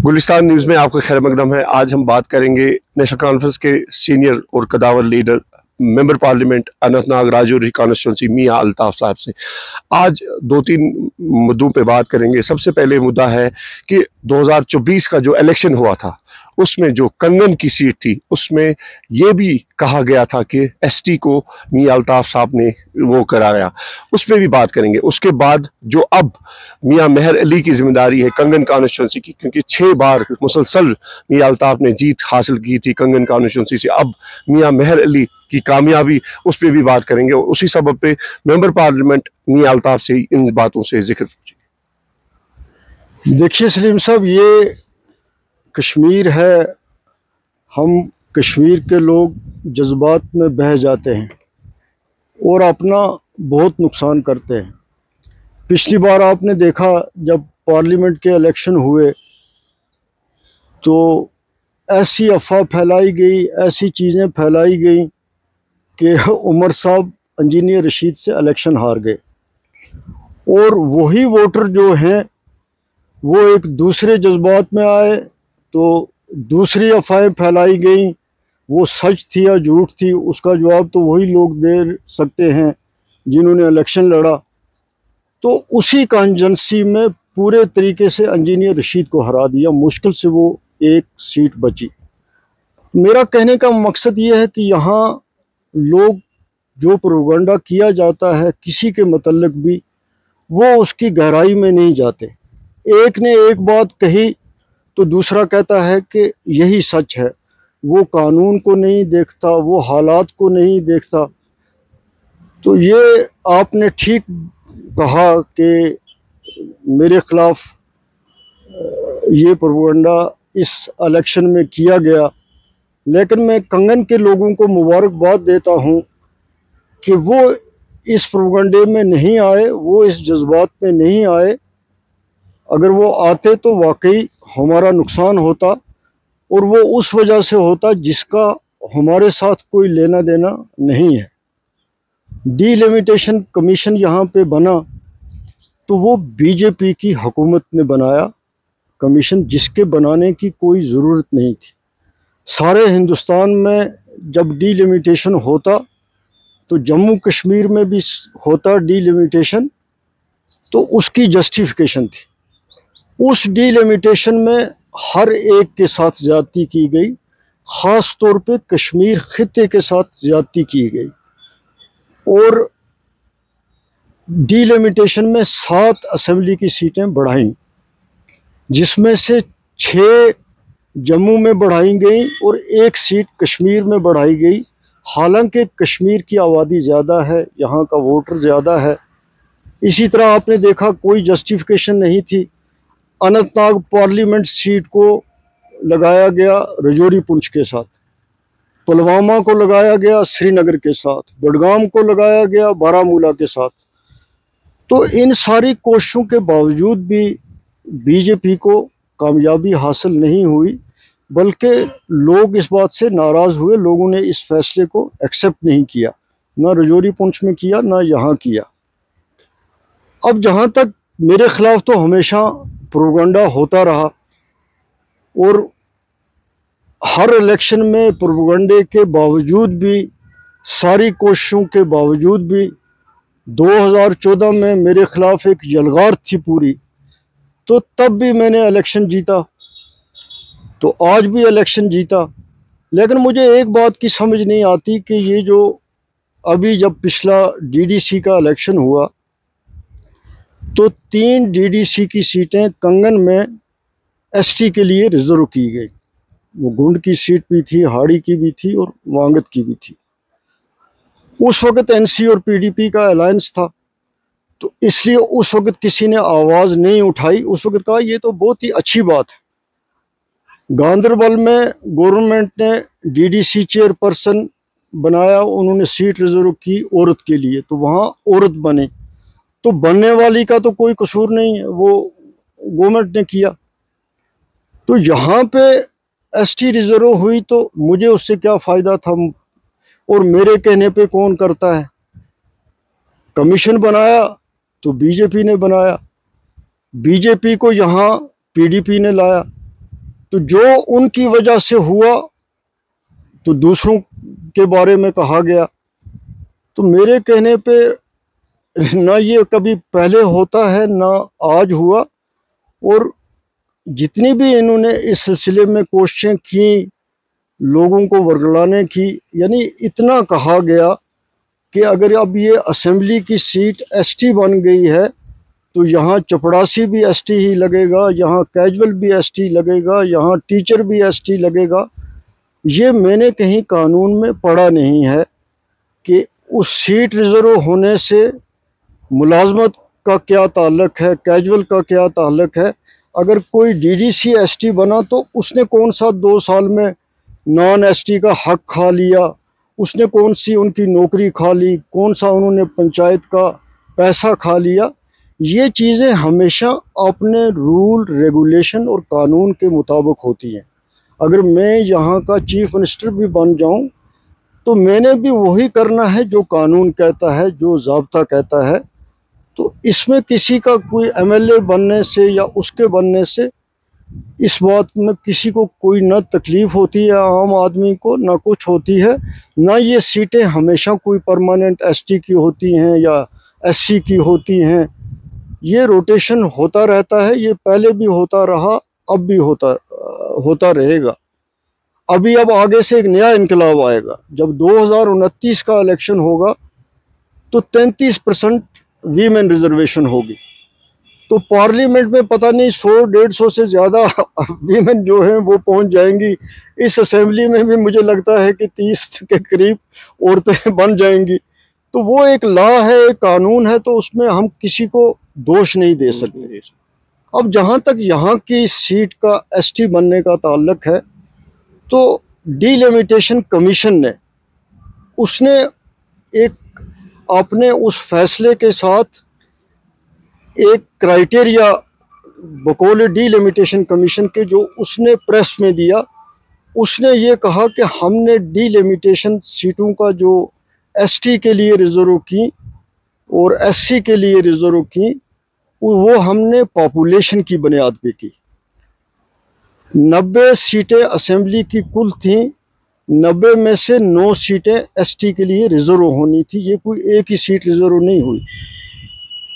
Gulistan news में आपका खैर मकदम है। आज हम बात करेंगे नेशनल कॉन्फ्रेंस के सीनियर और कदावर leader member parliament Anantnag Rajouri constituency Mian Altaf साहब से। आज दो तीन मुद्दों पे बात करेंगे। सबसे पहले मुद्दा है कि 2024 का जो इलेक्शन हुआ था उसमें जो कंगन की सीट थी उसमें ये भी कहा गया था कि एसटी को मियां अल्ताफ साहब ने वो कराया, उस पर भी बात करेंगे। उसके बाद जो अब मियां मेहर अली की जिम्मेदारी है कंगन कॉन्स्टिट्यूंसी की, क्योंकि 6 बार मुसलसल मियां अल्ताफ ने जीत हासिल की थी कंगन कॉन्स्टिट्यूंसी से, अब मियां मेहर अली की कामयाबी, उस पर भी बात करेंगे। उसी सबब पे मेंबर पार्लियामेंट मियां अल्ताफ से इन बातों से जिक्र। देखिए सलीम साहब, ये कश्मीर है। हम कश्मीर के लोग जज्बात में बह जाते हैं और अपना बहुत नुकसान करते हैं। पिछली बार आपने देखा जब पार्लियामेंट के इलेक्शन हुए तो ऐसी अफवाह फैलाई गई, ऐसी चीज़ें फैलाई गई कि उमर साहब इंजीनियर रशीद से इलेक्शन हार गए और वही वोटर जो हैं वो एक दूसरे जज्बात में आए तो दूसरी अफवाहें फैलाई गई। वो सच थी या झूठ थी उसका जवाब तो वही लोग दे सकते हैं जिन्होंने इलेक्शन लड़ा। तो उसी कॉन्स्टिट्यूंसी में पूरे तरीके से इंजीनियर रशीद को हरा दिया, मुश्किल से वो एक सीट बची। मेरा कहने का मकसद ये है कि यहाँ लोग जो प्रोपेगेंडा किया जाता है किसी के मतलब भी, वो उसकी गहराई में नहीं जाते। एक ने एक बात कही तो दूसरा कहता है कि यही सच है। वो कानून को नहीं देखता, वो हालात को नहीं देखता। तो ये आपने ठीक कहा कि मेरे ख़िलाफ़ ये प्रोपेगेंडा इस इलेक्शन में किया गया, लेकिन मैं कंगन के लोगों को मुबारकबाद देता हूँ कि वो इस प्रोपेगेंडे में नहीं आए, वो इस जज्बात में नहीं आए। अगर वो आते तो वाकई हमारा नुकसान होता और वो उस वजह से होता जिसका हमारे साथ कोई लेना देना नहीं है। डिलिमिटेशन कमीशन यहाँ पे बना तो वो बीजेपी की हुकूमत ने बनाया कमीशन, जिसके बनाने की कोई ज़रूरत नहीं थी। सारे हिंदुस्तान में जब डिलिमिटेशन होता तो जम्मू कश्मीर में भी होता डिलिमिटेशन, तो उसकी जस्टिफिकेशन थी। उस डिलिमिटेशन में हर एक के साथ ज़्यादती की गई, ख़ास तौर पे कश्मीर खित्ते के साथ ज़्यादती की गई। और डिलिमिटेशन में 7 असेंबली की सीटें बढ़ाईं, जिसमें से 6 जम्मू में बढ़ाई गई और 1 सीट कश्मीर में बढ़ाई गई। हालांकि कश्मीर की आबादी ज़्यादा है, यहाँ का वोटर ज़्यादा है। इसी तरह आपने देखा कोई जस्टिफिकेशन नहीं थी। अनंतनाग पार्लियामेंट सीट को लगाया गया राजौरी पुंछ के साथ, पुलवामा को लगाया गया श्रीनगर के साथ, बडगाम को लगाया गया बारामूला के साथ। तो इन सारी कोशिशों के बावजूद भी बीजेपी को कामयाबी हासिल नहीं हुई, बल्कि लोग इस बात से नाराज़ हुए। लोगों ने इस फैसले को एक्सेप्ट नहीं किया, ना राजौरी पुंछ में किया ना यहाँ किया। अब जहाँ तक मेरे ख़िलाफ़ तो हमेशा प्रोपेगेंडा होता रहा और हर इलेक्शन में प्रोपेगेंडे के बावजूद भी, सारी कोशिशों के बावजूद भी 2014 में मेरे ख़िलाफ़ एक यलगार थी पूरी, तो तब भी मैंने इलेक्शन जीता, तो आज भी इलेक्शन जीता। लेकिन मुझे एक बात की समझ नहीं आती कि ये जो अभी जब पिछला डीडीसी का इलेक्शन हुआ तो 3 डीडीसी की सीटें कंगन में एसटी के लिए रिजर्व की गई। वो गुंड की सीट भी थी, हाड़ी की भी थी और वांगत की भी थी। उस वक़्त एनसी और पीडीपी का अलायंस था, तो इसलिए उस वक़्त किसी ने आवाज़ नहीं उठाई। उस वक़्त कहा ये तो बहुत ही अच्छी बात है। गांदरबल में गवर्नमेंट ने डीडीसी चेयरपर्सन बनाया, उन्होंने सीट रिजर्व की औरत के लिए, तो वहाँ औरत बने। तो बनने वाली का तो कोई कसूर नहीं है, वो गवर्नमेंट ने किया। तो यहाँ पे एसटी रिजर्व हुई तो मुझे उससे क्या फ़ायदा था, और मेरे कहने पे कौन करता है। कमीशन बनाया तो बीजेपी ने बनाया, बीजेपी को यहाँ पीडीपी ने लाया, तो जो उनकी वजह से हुआ तो दूसरों के बारे में कहा गया। तो मेरे कहने पे ना ये कभी पहले होता है ना आज हुआ, और जितनी भी इन्होंने इस सिलसिले में कोशिशें की लोगों को वर्गलाने की, यानी इतना कहा गया कि अगर अब ये असेंबली की सीट एसटी बन गई है तो यहाँ चपड़ासी भी एसटी ही लगेगा, यहाँ कैजुअल भी एसटी लगेगा, यहाँ टीचर भी एसटी लगेगा। ये मैंने कहीं कानून में पढ़ा नहीं है कि उस सीट रिज़र्व होने से मुलाजमत का क्या ताल्लुक़ है, कैजुअल का क्या ताल्लुक़ है। अगर कोई डीडीसी एसटी बना तो उसने कौन सा 2 साल में नॉन एसटी का हक खा लिया, उसने कौन सी उनकी नौकरी खा ली, कौन सा उन्होंने पंचायत का पैसा खा लिया। ये चीज़ें हमेशा अपने रूल रेगुलेशन और कानून के मुताबिक होती हैं। अगर मैं यहाँ का चीफ मिनिस्टर भी बन जाऊँ तो मैंने भी वही करना है जो कानून कहता है, जो ज़ाब्ता कहता है। तो इसमें किसी का कोई एमएलए बनने से या उसके बनने से इस बात में किसी को कोई ना तकलीफ़ होती है, आम आदमी को ना कुछ होती है, ना ये सीटें हमेशा कोई परमानेंट एसटी की होती हैं या एससी की होती हैं। ये रोटेशन होता रहता है, ये पहले भी होता रहा, अब भी होता रहेगा। अब आगे से एक नया इनकलाब आएगा। जब 2029 का इलेक्शन होगा तो 33% वीमेन रिजर्वेशन होगी। तो पार्लियामेंट में पता नहीं 100-150 से ज़्यादा वीमेन जो हैं वो पहुंच जाएंगी। इस असेंबली में भी मुझे लगता है कि 30 के करीब औरतें बन जाएंगी। तो वो एक लॉ है, एक कानून है, तो उसमें हम किसी को दोष नहीं दे सकते। अब जहाँ तक यहाँ की सीट का एसटी बनने का ताल्लुक है, तो डिलिमिटेशन कमीशन ने उसने एक अपने उस फैसले के साथ एक क्राइटेरिया बकौल डिलिमिटेशन कमीशन के जो उसने प्रेस में दिया, उसने ये कहा कि हमने डिलिमिटेशन सीटों का जो एसटी के लिए रिज़र्व की और एससी के लिए रिज़र्व की, वो हमने पॉपुलेशन की बुनियाद पे की। 90 सीटें असेंबली की कुल थीं, 90 में से 9 सीटें एसटी के लिए रिज़र्व होनी थी। ये कोई एक ही सीट रिज़र्व नहीं हुई।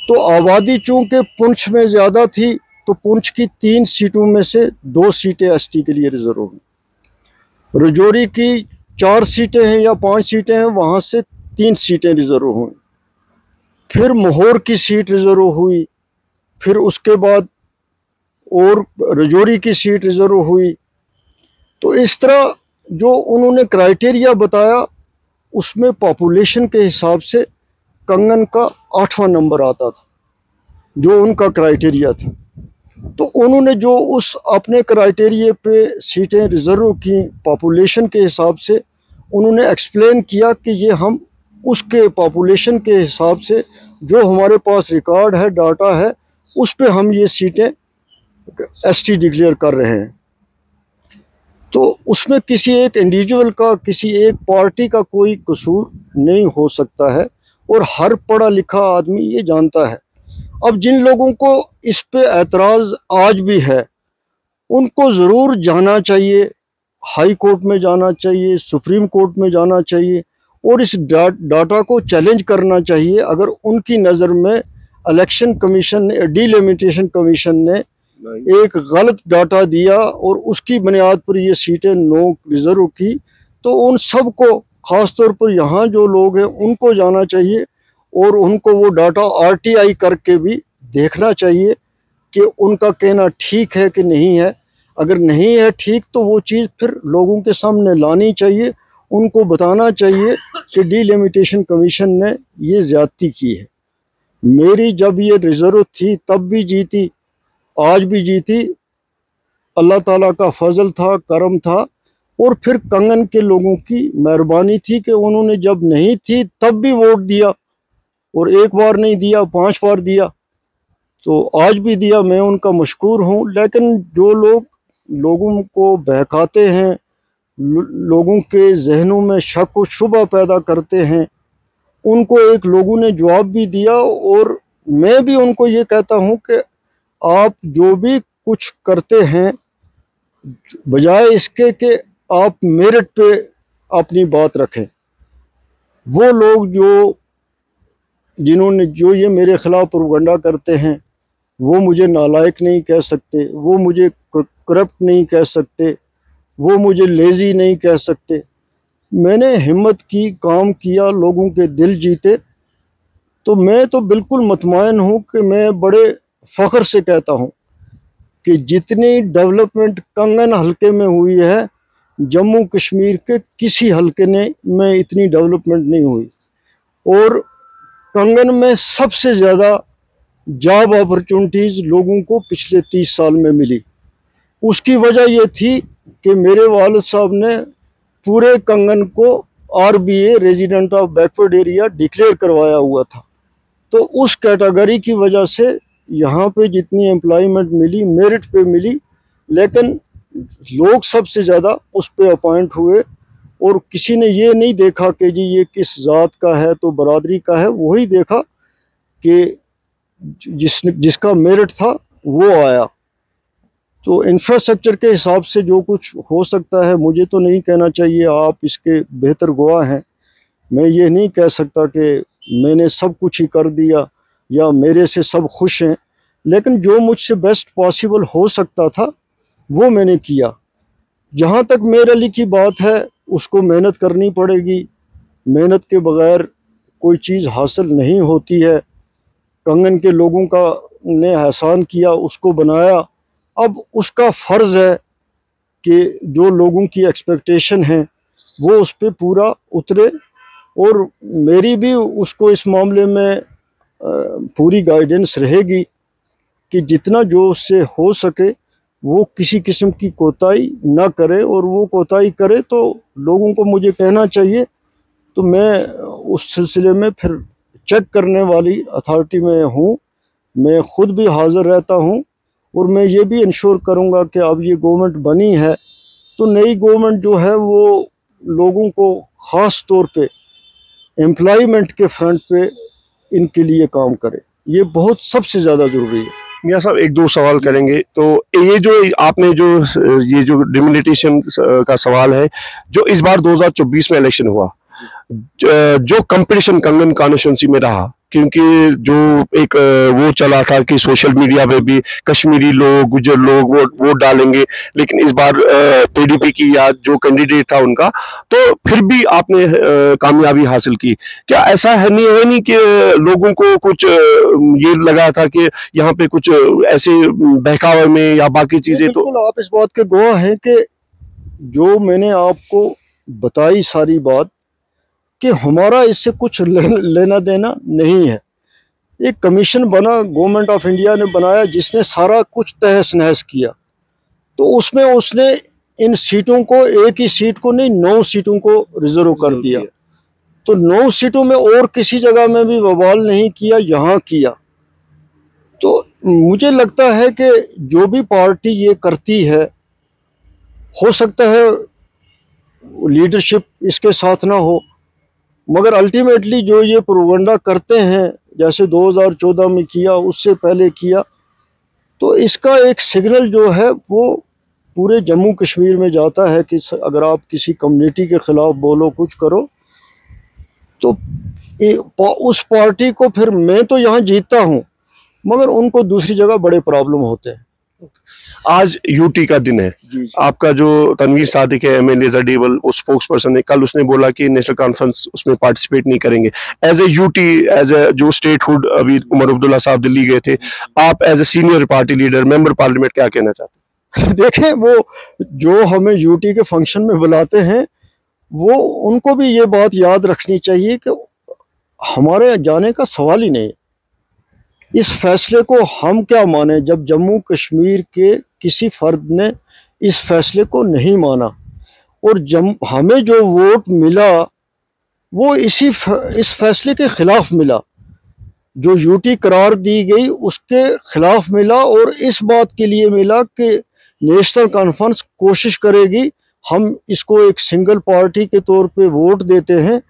तो आबादी चूँकि पुंछ में ज़्यादा थी तो पुंछ की 3 सीटों में से 2 सीटें एसटी के लिए रिज़र्व हुई। रजौरी की 4 सीटें हैं या 5 सीटें हैं, वहाँ से 3 सीटें रिज़र्व हुई। फिर मोहर की सीट रिज़र्व हुई, फिर उसके बाद और रजौरी की सीट रिज़र्व हुई। तो इस तरह जो उन्होंने क्राइटेरिया बताया उसमें पॉपुलेशन के हिसाब से कंगन का 8वां नंबर आता था, जो उनका क्राइटेरिया था। तो उन्होंने जो उस अपने क्राइटेरिया पे सीटें रिज़र्व की पॉपुलेशन के हिसाब से, उन्होंने एक्सप्लेन किया कि ये हम उसके पॉपुलेशन के हिसाब से जो हमारे पास रिकॉर्ड है, डाटा है, उस पे हम ये सीटें एसटी डिक्लेयर कर रहे हैं। तो उसमें किसी एक इंडिविजुअल का, किसी एक पार्टी का कोई कसूर नहीं हो सकता है, और हर पढ़ा लिखा आदमी ये जानता है। अब जिन लोगों को इस पे एतराज़ आज भी है, उनको ज़रूर जाना चाहिए, हाई कोर्ट में जाना चाहिए, सुप्रीम कोर्ट में जाना चाहिए, और इस डाटा को चैलेंज करना चाहिए। अगर उनकी नज़र में इलेक्शन कमीशन ने, डिलिमिटेशन कमीशन ने एक गलत डाटा दिया और उसकी बुनियाद पर ये सीटें नो रिज़र्व की, तो उन सब को, ख़ास तौर पर यहाँ जो लोग हैं, उनको जाना चाहिए और उनको वो डाटा आरटीआई करके भी देखना चाहिए कि उनका कहना ठीक है कि नहीं है। अगर नहीं है ठीक तो वो चीज़ फिर लोगों के सामने लानी चाहिए, उनको बताना चाहिए कि डिलिमिटेशन कमीशन ने ये ज़्यादती की है। मेरी जब ये रिज़र्व थी तब भी जीती, आज भी जीती, अल्लाह ताला का फजल था, करम था, और फिर कंगन के लोगों की मेहरबानी थी कि उन्होंने जब नहीं थी तब भी वोट दिया, और एक बार नहीं दिया, 5 बार दिया। तो आज भी दिया, मैं उनका मशकूर हूँ। लेकिन जो लोग लोगों को बहकाते हैं, लोगों के जहनों में शक व शुबा पैदा करते हैं, उनको एक लोगों ने जवाब भी दिया, और मैं भी उनको ये कहता हूँ कि आप जो भी कुछ करते हैं बजाय इसके कि आप मेरिट पे अपनी बात रखें, वो लोग जिन्होंने ये मेरे खिलाफ प्रोपगंडा करते हैं, वो मुझे नालायक नहीं कह सकते, वो मुझे करप्ट नहीं कह सकते, वो मुझे लेज़ी नहीं कह सकते। मैंने हिम्मत की, काम किया, लोगों के दिल जीते, तो मैं तो बिल्कुल मुतमईन हूँ कि मैं बड़े फ़ख्र से कहता हूँ कि जितनी डेवलपमेंट कंगन हलके में हुई है, जम्मू कश्मीर के किसी हलके में इतनी डेवलपमेंट नहीं हुई। और कंगन में सबसे ज़्यादा जॉब अपॉर्चुनिटीज़ लोगों को पिछले 30 साल में मिली। उसकी वजह ये थी कि मेरे वालिद साहब ने पूरे कंगन को RBA resident of backward area declare करवाया हुआ था। तो उस कैटेगरी की वजह से यहाँ पे जितनी एम्प्लॉयमेंट मिली, मेरिट पे मिली, लेकिन लोग सबसे ज़्यादा उस पे अपॉइंट हुए। और किसी ने ये नहीं देखा कि जी ये किस ज़ात का है तो बरादरी का है, वही देखा कि जिसका मेरिट था वो आया। तो इंफ्रास्ट्रक्चर के हिसाब से जो कुछ हो सकता है, मुझे तो नहीं कहना चाहिए, आप इसके बेहतर गवाह हैं। मैं ये नहीं कह सकता कि मैंने सब कुछ ही कर दिया या मेरे से सब खुश हैं, लेकिन जो मुझसे बेस्ट पॉसिबल हो सकता था वो मैंने किया। जहाँ तक मेरे अली की बात है, उसको मेहनत करनी पड़ेगी, मेहनत के बगैर कोई चीज़ हासिल नहीं होती है। कंगन के लोगों का ने एहसान किया, उसको बनाया, अब उसका फ़र्ज़ है कि जो लोगों की एक्सपेक्टेशन है वो उस पर पूरा उतरे। और मेरी भी उसको इस मामले में पूरी गाइडेंस रहेगी कि जितना जो उससे हो सके वो किसी किस्म की कोताही ना करे, और वो कोताही करे तो लोगों को मुझे कहना चाहिए। तो मैं उस सिलसिले में फिर चेक करने वाली अथॉरिटी में हूँ, मैं ख़ुद भी हाज़िर रहता हूँ। और मैं ये भी इंश्योर करूँगा कि अब ये गवर्नमेंट बनी है तो नई गवर्नमेंट जो है वो लोगों को ख़ास तौर पे एम्प्लॉयमेंट के फ्रंट पे इनके लिए काम करे। ये बहुत सबसे ज़्यादा ज़रूरी है। मियाँ साहब, एक दो सवाल करेंगे। तो ये जो आपने ये जो डिमोनेटाइजेशन का सवाल है, जो इस बार 2024 में इलेक्शन हुआ, जो कंपटीशन कंगन कॉन्स्टिट्यूंसी में रहा, क्योंकि जो एक वो चला था कि सोशल मीडिया पे भी कश्मीरी लोग, गुजर लोग वोट डालेंगे, लेकिन इस बार PDP की या जो कैंडिडेट था उनका, तो फिर भी आपने कामयाबी हासिल की। क्या ऐसा है नहीं कि लोगों को कुछ ये लगा था कि यहाँ पे कुछ ऐसे बहकावे में या बाकी चीजें? तो बिल्कुल आप इस बात के गवाह हैं कि जो मैंने आपको बताई सारी बात कि हमारा इससे कुछ लेना देना नहीं है। एक कमीशन बना, गवर्नमेंट ऑफ इंडिया ने बनाया, जिसने सारा कुछ तहस नहस किया। तो उसमें उसने इन सीटों को, एक ही सीट को नहीं 9 सीटों को रिजर्व कर दिया। तो 9 सीटों में और किसी जगह में भी बवाल नहीं किया, यहाँ किया। तो मुझे लगता है कि जो भी पार्टी ये करती है, हो सकता है लीडरशिप इसके साथ ना हो, मगर अल्टीमेटली जो ये प्रोपगंडा करते हैं, जैसे 2014 में किया, उससे पहले किया, तो इसका एक सिग्नल जो है वो पूरे जम्मू कश्मीर में जाता है कि अगर आप किसी कम्युनिटी के ख़िलाफ़ बोलो, कुछ करो, तो उस पार्टी को फिर, मैं तो यहाँ जीतता हूँ मगर उनको दूसरी जगह बड़े प्रॉब्लम होते हैं। आज यूटी का दिन है। आपका जो तनवीर सादिक है, MLA जडीबल, वो स्पोक्स पर्सन है, कल उसने बोला कि नेशनल कॉन्फ्रेंस उसमें पार्टिसिपेट नहीं करेंगे। As a UT, as a जो स्टेटहुड, अभी उमर अब्दुल्ला साहब दिल्ली गए थे, आप as a senior party leader, member parliament, क्या कहना चाहते हैं? देखें, वो जो हमें यूटी के फंक्शन में बुलाते हैं, वो उनको भी ये बात याद रखनी चाहिए कि हमारे जाने का सवाल ही नहीं। इस फैसले को हम क्या माने जब जम्मू कश्मीर के किसी फर्द ने इस फैसले को नहीं माना, और हमें जो वोट मिला वो इस फैसले के ख़िलाफ़ मिला, जो यूटी करार दी गई उसके ख़िलाफ़ मिला, और इस बात के लिए मिला कि नेशनल कॉन्फ्रेंस कोशिश करेगी, हम इसको एक सिंगल पार्टी के तौर पे वोट देते हैं,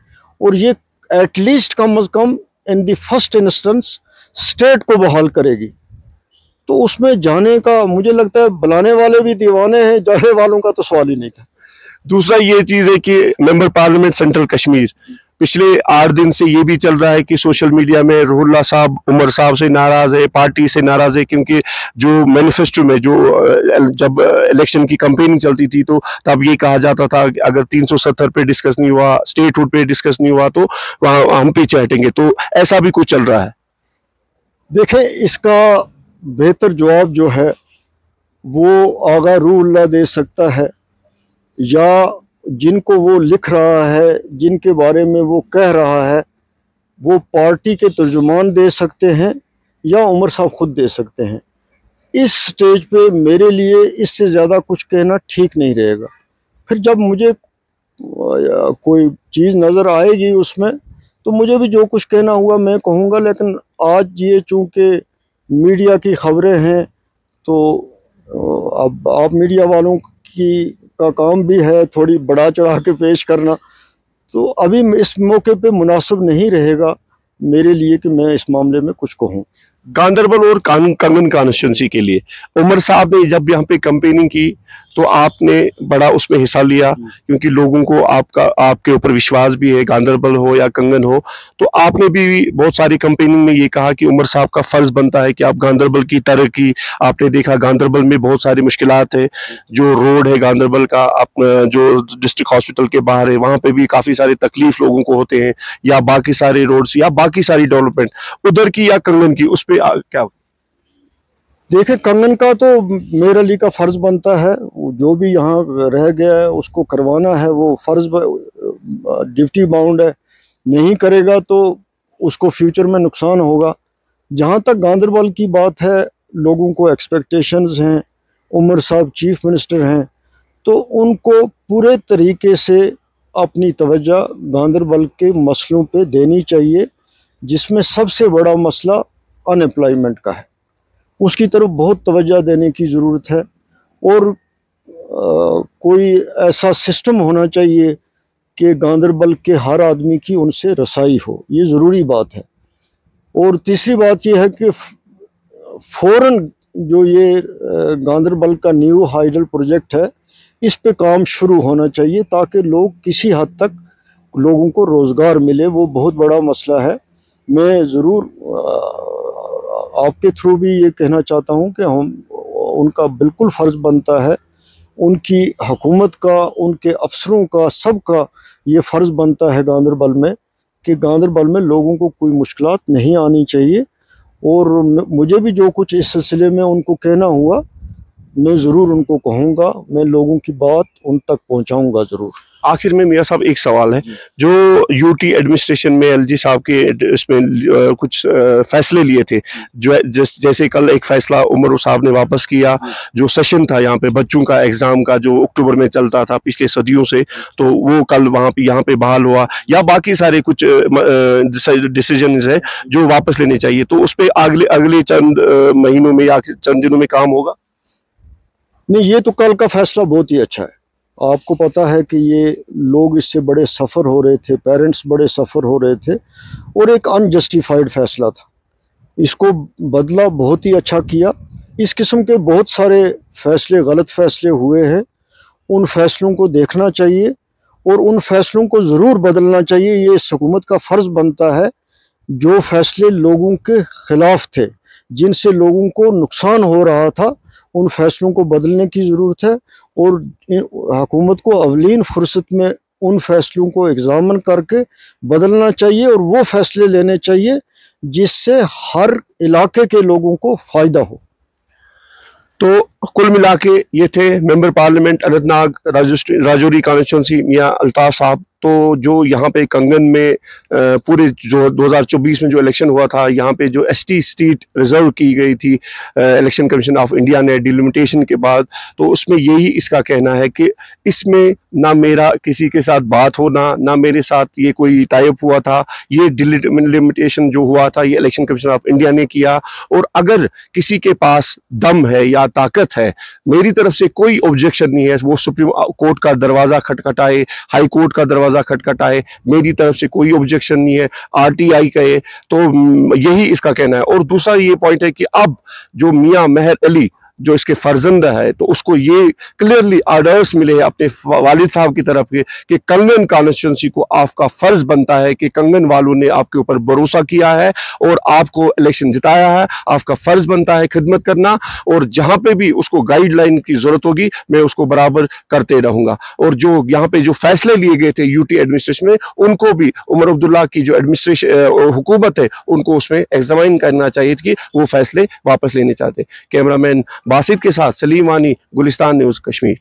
और ये एटलीस्ट कम अज़ कम in the first instance state को बहाल करेगी। तो उसमें जाने का मुझे लगता है बुलाने वाले भी दीवाने हैं, जाने वालों का तो सवाल ही नहीं था। दूसरा ये चीज है कि मेंबर पार्लियामेंट सेंट्रल कश्मीर पिछले 8 दिन से ये भी चल रहा है कि सोशल मीडिया में रुहुल्लाह साहब उमर साहब से नाराज है, पार्टी से नाराज है, क्योंकि जो मैनिफेस्टो में जो जब इलेक्शन की कैंपेनिंग चलती थी तो तब ये कहा जाता था कि अगर 370 पे डिस्कस नहीं हुआ, स्टेटहुड पे डिस्कस नहीं हुआ तो वहाँ हम पीछे हटेंगे। तो ऐसा भी कुछ चल रहा है। देखें, इसका बेहतर जवाब जो है वो आगा रुहुल्लाह दे सकता है, या जिनको वो लिख रहा है, जिनके बारे में वो कह रहा है, वो पार्टी के तर्जुमान दे सकते हैं या उमर साहब खुद दे सकते हैं। इस स्टेज पे मेरे लिए इससे ज़्यादा कुछ कहना ठीक नहीं रहेगा। फिर जब मुझे कोई चीज़ नज़र आएगी उसमें तो मुझे भी जो कुछ कहना हुआ मैं कहूँगा। लेकिन आज ये चूँकि मीडिया की खबरें हैं तो अब आप मीडिया वालों का काम भी है थोड़ी बढ़ा चढ़ा के पेश करना, तो अभी इस मौके पे मुनासिब नहीं रहेगा मेरे लिए कि मैं इस मामले में कुछ कहूँ। गांदरबल और कंगन कॉन्स्टिट्यूंसी के लिए उमर साहब ने जब यहाँ पे कैंपेनिंग की तो आपने बड़ा उसमें हिस्सा लिया, क्योंकि लोगों को आपके ऊपर विश्वास भी है, गांदरबल हो या कंगन हो। तो आपने भी बहुत सारी कैंपेनिंग में ये कहा कि उमर साहब का फर्ज बनता है कि आप गांदरबल की तरक्की, आपने देखा गांदरबल में बहुत सारी मुश्किलात है, जो रोड है गांदरबल का जो डिस्ट्रिक्ट हॉस्पिटल के बाहर है वहाँ पे भी काफ़ी सारे तकलीफ लोगों को होते हैं, या बाकी सारे रोड्स या बाकी सारी डेवलपमेंट उधर की या कंगन की, उस पर क्या? देखिए, कंगन का तो मेयर अली का फ़र्ज़ बनता है, जो भी यहाँ रह गया है उसको करवाना है, वो फ़र्ज़ ड्यूटी बाउंड है, नहीं करेगा तो उसको फ्यूचर में नुकसान होगा। जहाँ तक गांदरबल की बात है, लोगों को एक्सपेक्टेशंस हैं, उमर साहब चीफ मिनिस्टर हैं, तो उनको पूरे तरीके से अपनी तवज्जो गांदरबल के मसलों पे देनी चाहिए, जिसमें सबसे बड़ा मसला अनएम्प्लॉयमेंट का है। उसकी तरफ बहुत तवज्जो देने की ज़रूरत है, और कोई ऐसा सिस्टम होना चाहिए कि गांदरबल के हर आदमी की उनसे रसाई हो, ये ज़रूरी बात है। और तीसरी बात यह है कि फ़ौरन जो ये गांदरबल का न्यू हाइडल प्रोजेक्ट है, इस पे काम शुरू होना चाहिए ताकि लोग किसी हद तक लोगों को रोज़गार मिले। वो बहुत बड़ा मसला है। मैं ज़रूर आपके थ्रू भी ये कहना चाहता हूँ कि उनका बिल्कुल फ़र्ज़ बनता है, उनकी हुकूमत का, उनके अफसरों का, सब का ये फ़र्ज़ बनता है गांदरबल में कि गांदरबल में लोगों को कोई मुश्किलात नहीं आनी चाहिए। और मुझे भी जो कुछ इस सिलसिले में उनको कहना हुआ मैं ज़रूर उनको कहूँगा, मैं लोगों की बात उन तक पहुँचाऊँगा ज़रूर। आखिर में मियाँ साहब एक सवाल है, जो यूटी एडमिनिस्ट्रेशन में एलजी साहब के इसमें कुछ फैसले लिए थे, जो जैसे कल एक फैसला उमर साहब ने वापस किया, जो सेशन था यहाँ पे बच्चों का एग्जाम का जो अक्टूबर में चलता था पिछले सदियों से, तो वो कल वहाँ पे यहाँ पे बहाल हुआ, या बाकी सारे कुछ डिसीजन है जो वापस लेने चाहिए, तो उस पर अगले चंद महीनों में या चंद दिनों में काम होगा? नहीं, ये तो कल का फैसला बहुत ही अच्छा है। आपको पता है कि ये लोग इससे बड़े सफ़र हो रहे थे, पेरेंट्स बड़े सफ़र हो रहे थे, और एक अनजस्टिफाइड फ़ैसला था। इसको बदला बहुत ही अच्छा किया। इस किस्म के बहुत सारे फ़ैसले, गलत फ़ैसले हुए हैं, उन फ़ैसलों को देखना चाहिए और उन फ़ैसलों को ज़रूर बदलना चाहिए। ये इस हुकूमत का फ़र्ज़ बनता है। जो फ़ैसले लोगों के ख़िलाफ़ थे, जिनसे लोगों को नुकसान हो रहा था, उन फैसलों को बदलने की ज़रूरत है, और हुकूमत को अवलीन फुर्सत में उन फैसलों को एग्ज़ामिन करके बदलना चाहिए, और वो फ़ैसले लेने चाहिए जिससे हर इलाके के लोगों को फ़ायदा हो। तो कुल मिला के ये थे member parliament Anantnag Rajouri constituency मियाँ अल्ताफ़ साहब। तो जो यहाँ पे कंगन में पूरे जो 2024 में जो इलेक्शन हुआ था, यहाँ पे जो एसटी सीट रिजर्व की गई थी इलेक्शन कमीशन ऑफ इंडिया ने डिलिमिटेशन के बाद, तो उसमें यही इसका कहना है कि इसमें ना मेरा किसी के साथ बात होना, ना मेरे साथ ये कोई टाइप हुआ था, ये डिलिमिटेशन जो हुआ था ये इलेक्शन कमीशन ऑफ इंडिया ने किया। और अगर किसी के पास दम है या ताकत है, मेरी तरफ से कोई ऑब्जेक्शन नहीं है, वो सुप्रीम कोर्ट का दरवाज़ा खटखटाए, हाई कोर्ट का दरवाज़ा दरवाज़ा खटखटाए, मेरी तरफ से कोई ऑब्जेक्शन नहीं है, RTI कहे, तो यही इसका कहना है। और दूसरा ये पॉइंट है कि अब जो मियां मेहर अली जो इसके फर्जंदा है, तो उसको ये क्लियरली ऑर्डर्स मिले हैं अपने वालिद साहब की तरफ के कि कंगन कॉन्स्टिट्यूंसी को आपका फर्ज बनता है कि कंगन वालों ने आपके ऊपर भरोसा किया है और आपको इलेक्शन जिताया है, आपका फर्ज बनता है खिदमत करना, और जहां पे भी उसको गाइडलाइन की जरूरत होगी मैं उसको बराबर करते रहूंगा। और जो यहाँ पे जो फैसले लिए गए थे यूटी एडमिनिस्ट्रेशन में, उनको भी उमर अब्दुल्ला की जो एडमिनिस्ट्रेशन हुकूमत है उनको उसमें एग्जामाइन करना चाहिए कि वो फैसले वापस लेने चाहते। कैमरामैन बासित के साथ सलीम वानी, गुलिस्तान न्यूज़ कश्मीर।